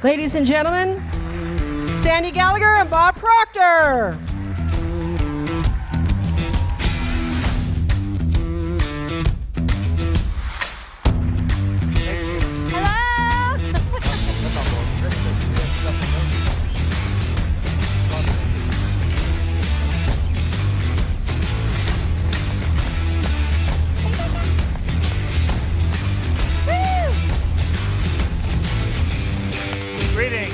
Ladies and gentlemen, Sandy Gallagher and Bob Proctor. Greetings.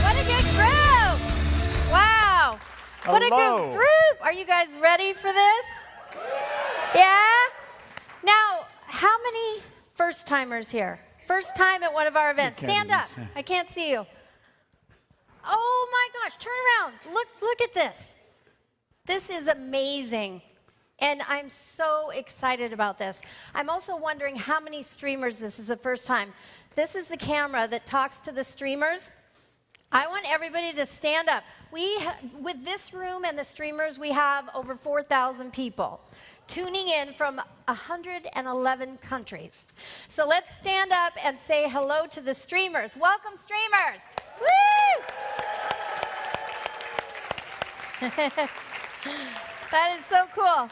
What a good group! Wow. What a Hello. good group. Are you guys ready for this? Yeah? Now, how many first-timers here? First time at one of our events. Stand up. I can't see you. Oh my gosh, turn around. Look at this. This is amazing. And I'm so excited about this. I'm also wondering how many streamers this is the first time. This is the camera that talks to the streamers. I want everybody to stand up. With this room and the streamers, we have over 4,000 people tuning in from 111 countries. So let's stand up and say hello to the streamers. Welcome, streamers. Woo! That is so cool.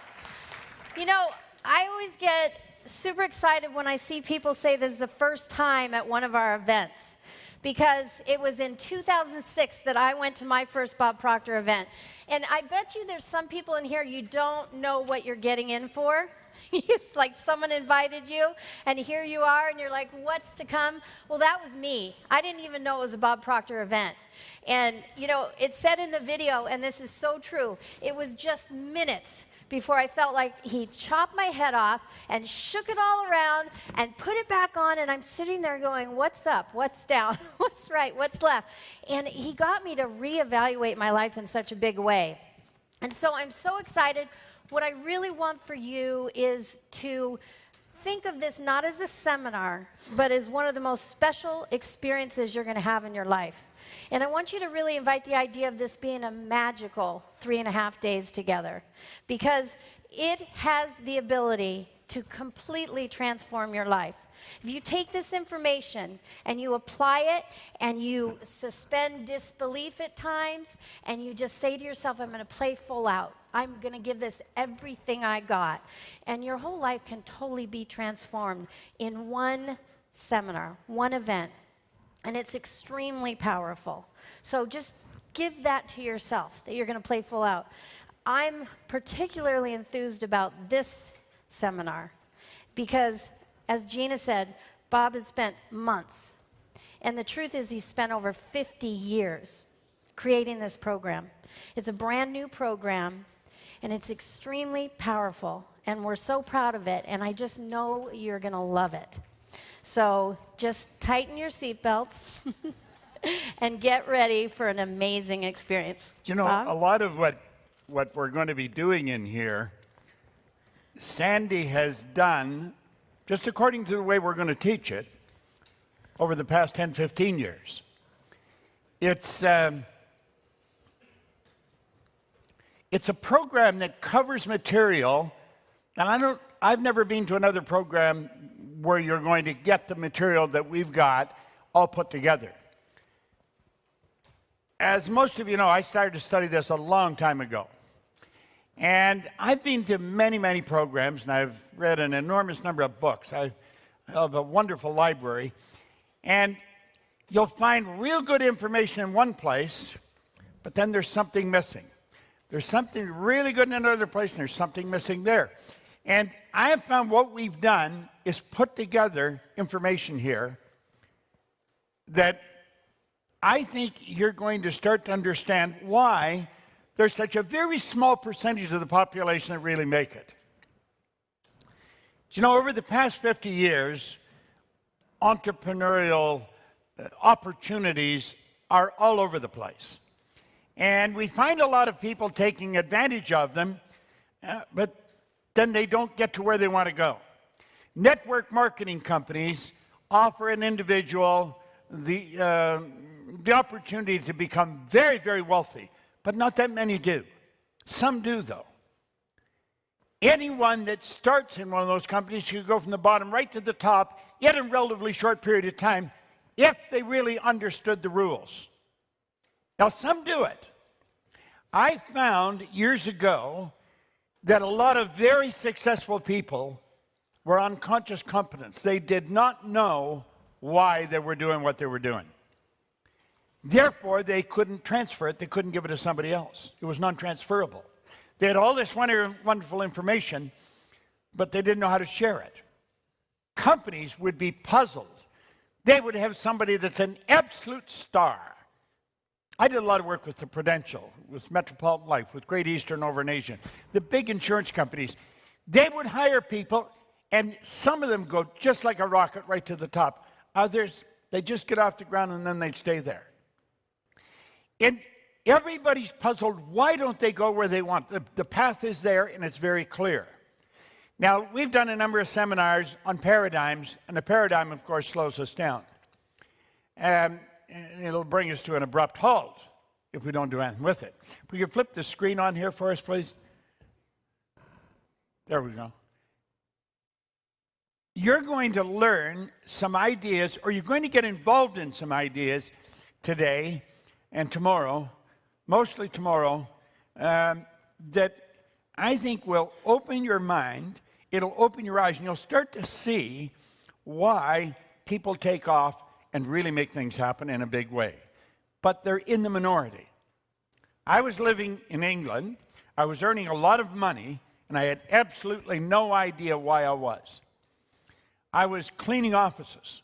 You know, I always get super excited when I see people say this is the first time at one of our events, because it was in 2006 that I went to my first Bob Proctor event. And I bet you there's some people in here, you don't know what you're getting in for. It's like someone invited you, and here you are, and you're like, what's to come? Well, that was me. I didn't even know it was a Bob Proctor event. And, you know, it said in the video, and this is so true, it was just minutes before I felt like he chopped my head off and shook it all around and put it back on, and I'm sitting there going, what's up, what's down, what's right, what's left? And he got me to reevaluate my life in such a big way. And so I'm so excited. What I really want for you is to think of this not as a seminar, but as one of the most special experiences you're going to have in your life. And I want you to really invite the idea of this being a magical 3.5 days together, because it has the ability to completely transform your life. If you take this information and you apply it and you suspend disbelief at times and you just say to yourself, I'm going to play full out. I'm going to give this everything I got. And your whole life can totally be transformed in one seminar, one event. And it's extremely powerful. So just give that to yourself, that you're going to play full out. I'm particularly enthused about this seminar because, as Gina said, Bob has spent months. And the truth is he spent over 50 years creating this program. It's a brand new program, and it's extremely powerful. And we're so proud of it, and I just know you're going to love it. So just tighten your seatbelts and get ready for an amazing experience. You know, Bob? a lot of what we're going to be doing in here, Sandy has done, just according to the way we're going to teach it, over the past 10, 15 years. It's a program that covers material. Now, I've never been to another program where you're going to get the material that we've got all put together. As most of you know, I started to study this a long time ago. And I've been to many, many programs, and I've read an enormous number of books. I have a wonderful library. And you'll find real good information in one place, but then there's something missing. There's something really good in another place, and there's something missing there. And I have found what we've done is put together information here that I think you're going to start to understand why there's such a very small percentage of the population that really make it. You know, over the past 50 years, entrepreneurial opportunities are all over the place. And we find a lot of people taking advantage of them, but then they don't get to where they want to go. Network marketing companies offer an individual the opportunity to become very, very wealthy, but not that many do. Some do, though. Anyone that starts in one of those companies could go from the bottom right to the top in a relatively short period of time if they really understood the rules. Now, some do it. I found years ago that a lot of very successful people were unconscious competents. They did not know why they were doing what they were doing. Therefore, they couldn't transfer it. They couldn't give it to somebody else. It was non-transferable. They had all this wonderful information, but they didn't know how to share it. Companies would be puzzled. They would have somebody that's an absolute star. I did a lot of work with the Prudential, with Metropolitan Life, with Great Eastern over in Asia. The big insurance companies, they would hire people, and some of them go just like a rocket right to the top. Others, they just get off the ground and then they'd stay there. And everybody's puzzled, why don't they go where they want? The path is there and it's very clear. Now, we've done a number of seminars on paradigms, and the paradigm, of course, slows us down. And it'll bring us to an abrupt halt if we don't do anything with it. If we could flip the screen on here for us, please. There we go. You're going to learn some ideas, or you're going to get involved in some ideas today and tomorrow, mostly tomorrow, that I think will open your mind, it'll open your eyes, and you'll start to see why people take off and really make things happen in a big way. But they're in the minority. I was living in England, I was earning a lot of money, and I had absolutely no idea why I was. I was cleaning offices.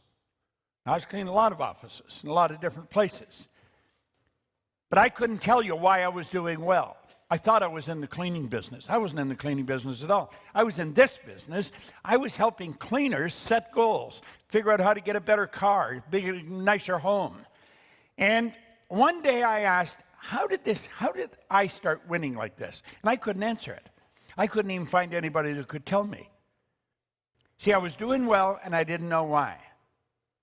I was cleaning a lot of offices in a lot of different places. But I couldn't tell you why I was doing well. I thought I was in the cleaning business. I wasn't in the cleaning business at all. I was in this business. I was helping cleaners set goals, figure out how to get a better car, bigger, nicer home. And one day I asked, how did I start winning like this? And I couldn't answer it. I couldn't even find anybody that could tell me. See, I was doing well and I didn't know why.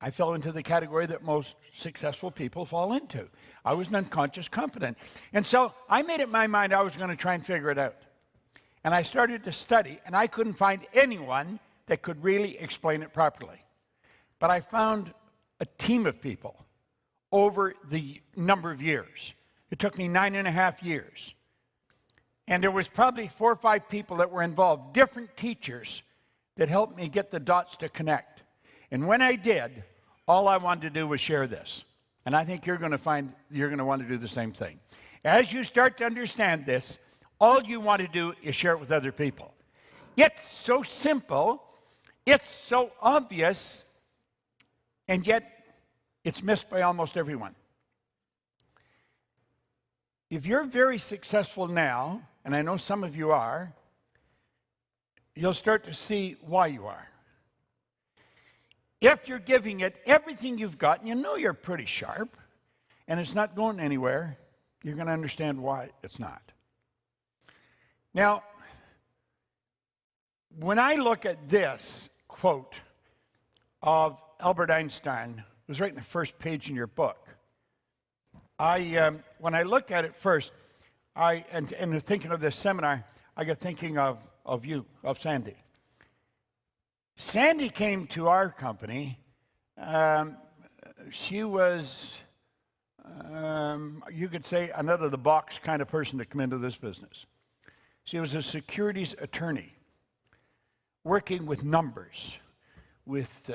I fell into the category that most successful people fall into. I was an unconscious competent. And so I made up my mind I was going to try and figure it out. And I started to study, and I couldn't find anyone that could really explain it properly. But I found a team of people over the number of years. It took me 9.5 years. And there was probably 4 or 5 people that were involved, different teachers that helped me get the dots to connect. And when I did, all I wanted to do was share this. And I think you're going to want to do the same thing. As you start to understand this, all you want to do is share it with other people. It's so simple, it's so obvious, and yet it's missed by almost everyone. If you're very successful now, and I know some of you are, you'll start to see why you are. If you're giving it everything you've got, and you know you're pretty sharp, and it's not going anywhere, you're going to understand why it's not. Now, when I look at this quote of Albert Einstein, it was right in the first page in your book. When I look at it first, and thinking of this seminar, I got thinking of you, of Sandy. Sandy came to our company. She was, you could say, an out-of-the-box kind of person to come into this business. She was a securities attorney, working with numbers, with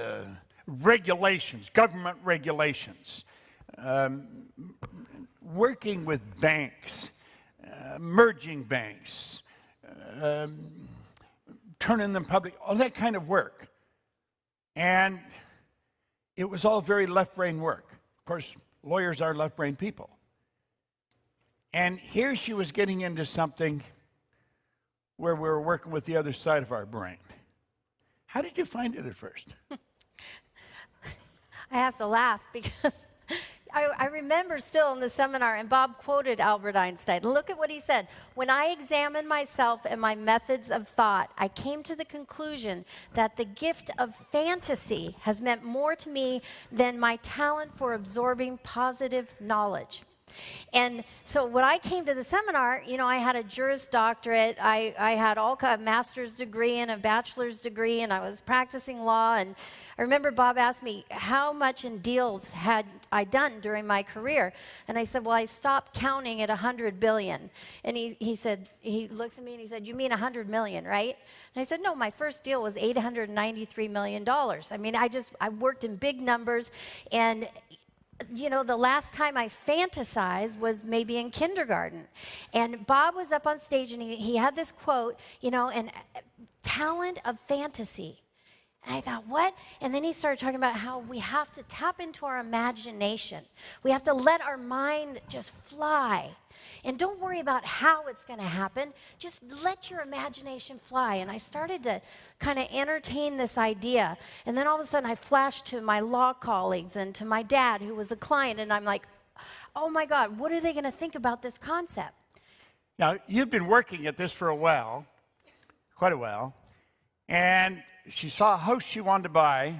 regulations, government regulations, working with banks, merging banks, turning them public, all that kind of work. And it was all very left-brain work. Of course, lawyers are left-brain people. And here she was getting into something where we were working with the other side of our brain. How did you find it at first? I have to laugh because I remember still in the seminar, and Bob quoted Albert Einstein. Look at what he said. When I examined myself and my methods of thought, I came to the conclusion that the gift of fantasy has meant more to me than my talent for absorbing positive knowledge. And so when I came to the seminar, I had a Juris Doctorate, I had all kind of master's degree and a bachelor's degree, and I was practicing law. And I remember Bob asked me how much in deals had I done during my career. And I said, well, I stopped counting at 100 billion. And he said, he looks at me and he said, you mean 100 million, right? And I said, no, my first deal was $893 million. I mean, I worked in big numbers, and the last time I fantasized was maybe in kindergarten. And Bob was up on stage and he had this quote, and talent of fantasy. And I thought, what? And then he started talking about how we have to tap into our imagination. We have to let our mind just fly. And don't worry about how it's going to happen. Just let your imagination fly. And I started to kind of entertain this idea. And then all of a sudden I flashed to my law colleagues and to my dad, who was a client. And I'm like, oh my God, what are they going to think about this concept? Now, you've been working at this for a while, quite a while. And she saw a house she wanted to buy.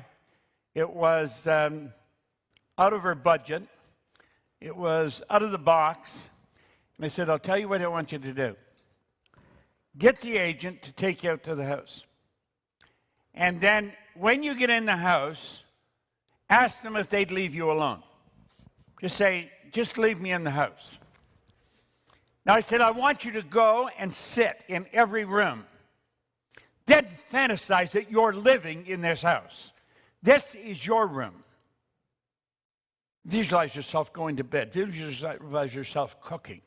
It was out of her budget. It was out of the box. And I said, I'll tell you what I want you to do. Get the agent to take you out to the house. And then when you get in the house, ask them if they'd leave you alone. Just say, just leave me in the house. Now I said, I want you to go and sit in every room. Then fantasize that you're living in this house. This is your room. Visualize yourself going to bed. Visualize yourself cooking.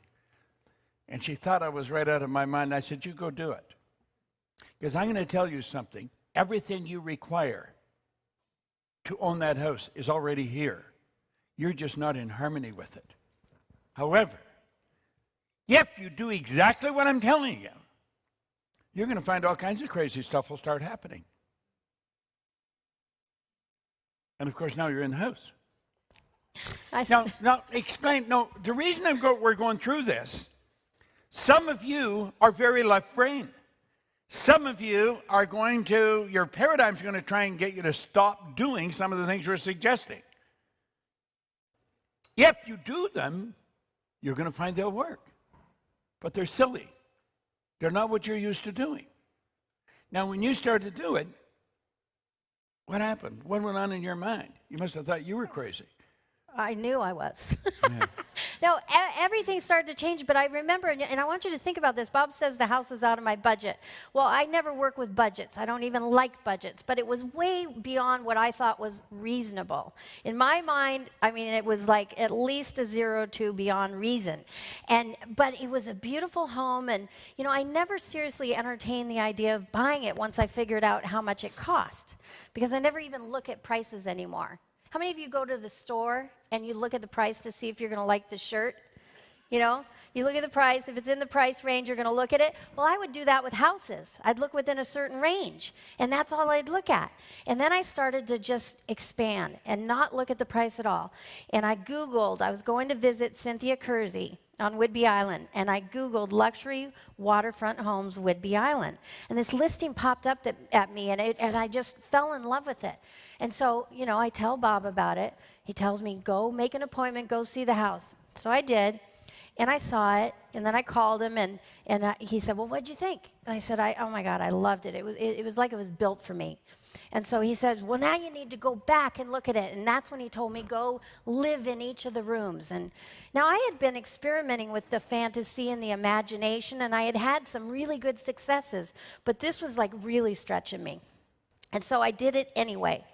And she thought I was right out of my mind. I said, you go do it. Because I'm going to tell you something. Everything you require to own that house is already here. You're just not in harmony with it. However, if you do exactly what I'm telling you, you're going to find all kinds of crazy stuff will start happening. And of course, now you're in the house. Now, explain. No, the reason we're going through this, some of you are very left brain. Some of you are your paradigm's going to try and get you to stop doing some of the things we're suggesting. If you do them, you're going to find they'll work. But they're silly. They're not what you're used to doing. Now, when you started to do it, what happened? What went on in your mind? You must have thought you were crazy. I knew I was. Yeah. No, everything started to change, but I remember, and I want you to think about this. Bob says the house was out of my budget. Well, I never work with budgets. I don't even like budgets, but it was way beyond what I thought was reasonable. In my mind, I mean, it was like at least a 0 to beyond reason. But it was a beautiful home, and, I never seriously entertained the idea of buying it once I figured out how much it cost, because I never even look at prices anymore. How many of you go to the store and you look at the price to see if you're going to like the shirt? You look at the price. If it's in the price range, you're going to look at it. Well, I would do that with houses. I'd look within a certain range, and that's all I'd look at. And then I started to just expand and not look at the price at all. And I Googled. I was going to visit Cynthia Kersey on Whidbey Island, and I Googled luxury waterfront homes, Whidbey Island. And this listing popped up at me, and I just fell in love with it. And so, I tell Bob about it. He tells me, go make an appointment, go see the house. So I did, and I saw it, and then I called him, and he said, well, what'd you think? And I said, oh my God, I loved it. It was like it was built for me. And so he says, well, now you need to go back and look at it. And that's when he told me, go live in each of the rooms. And now I had been experimenting with the fantasy and the imagination, and I had had some really good successes, but this was like really stretching me. And so I did it anyway,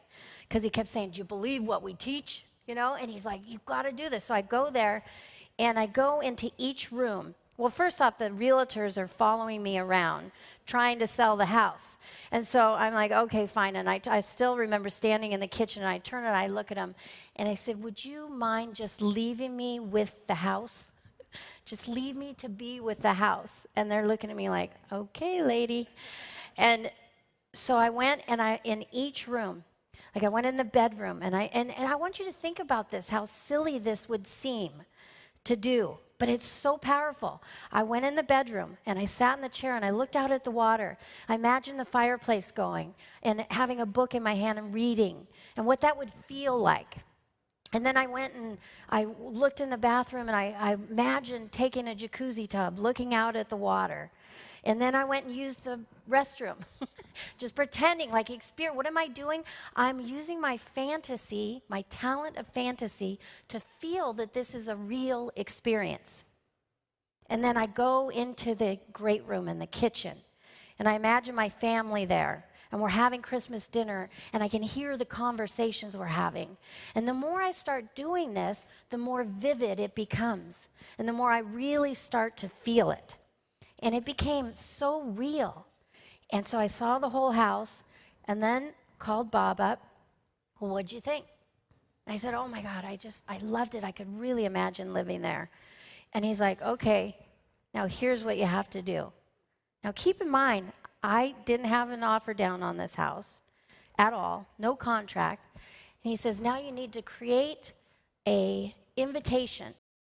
because he kept saying, do you believe what we teach? And he's like, you've got to do this. So I go there, and I go into each room. Well, first off, the realtors are following me around, trying to sell the house. And so I'm like, okay, fine. And I still remember standing in the kitchen, and I turn and I look at him, and I said, would you mind just leaving me with the house? Just leave me to be with the house. And they're looking at me like, okay, lady. And so I went, and in each room, like I went in the bedroom, and I want you to think about this, how silly this would seem to do, but it's so powerful. I went in the bedroom, and I sat in the chair, and I looked out at the water. I imagined the fireplace going, and having a book in my hand and reading, and what that would feel like. And then I went and I looked in the bathroom, and I imagined taking a jacuzzi tub, looking out at the water. And then I went and used the restroom, just pretending like experience. What am I doing? I'm using my fantasy, my talent of fantasy, to feel that this is a real experience. And then I go into the great room in the kitchen, and I imagine my family there, and we're having Christmas dinner, and I can hear the conversations we're having. And the more I start doing this, the more vivid it becomes, and the more I really start to feel it. And it became so real. And so I saw the whole house, and then called Bob up. Well, what'd you think? And I said, oh my God, I loved it. I could really imagine living there. And he's like, okay, now here's what you have to do. Now keep in mind, I didn't have an offer down on this house at all, no contract. And he says, now you need to create an invitation